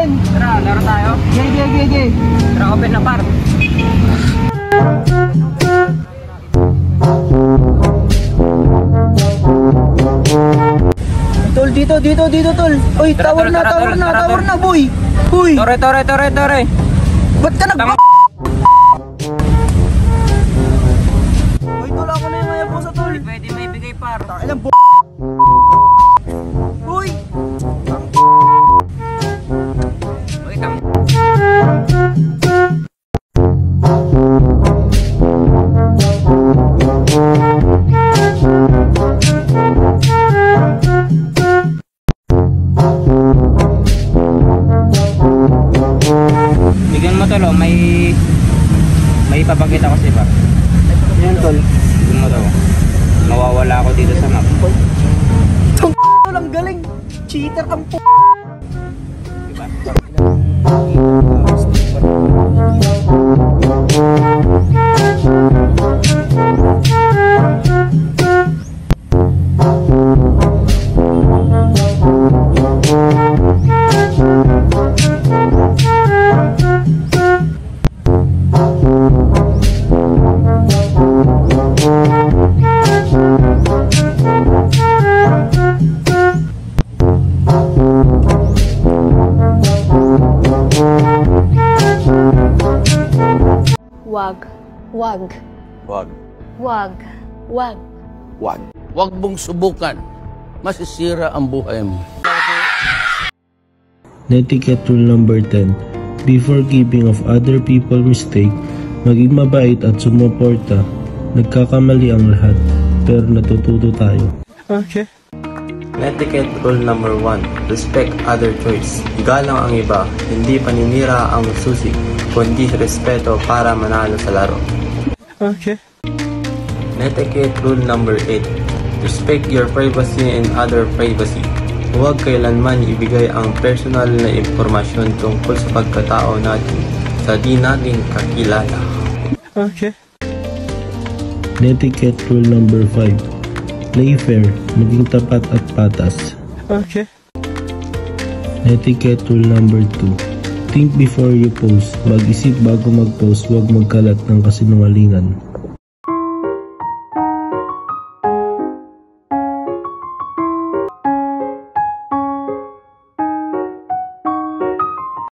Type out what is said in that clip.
open. Tara, laro tayo. Gege. Tara, open na par. Tol, dito, tol. Uy, tower na, boy. Uy. Tore. Ba't ka Uy, tol, ako na yung maya po sa tol. Pwede may bigay par. Ilang Uy. Okay, tama. Bigyan mo tol, may ipapakita ko sa iba. Yan, tol. Bigyan mo tol. Mawawala ako dito sa map. Tol, ang galing. Cheater ang Diba? Wag. Wag mong subukan. Masisira ang buhay mo. Netiquette rule number 10. Before giving of other people mistake, maging mabait at sumuporta. Nagkakamali ang lahat, pero natututo tayo. Okay. Netiquette rule number 1. Respect other choice. Igalang ang iba, hindi paninira ang susi, kundi respeto para manalo sa laro. Okay. Netiquette rule number 8. Respect your privacy and other privacy. Huwag kailanman ibigay ang personal na impormasyon tungkol sa pagkatao natin sa di natin kakilala. Okay. Netiquette rule number 5. Play fair, maging tapat at patas. Okay. Netiquette rule number 2. Think before you post. Mag-isip bago mag-post, huwag magkalat ng kasinungalingan.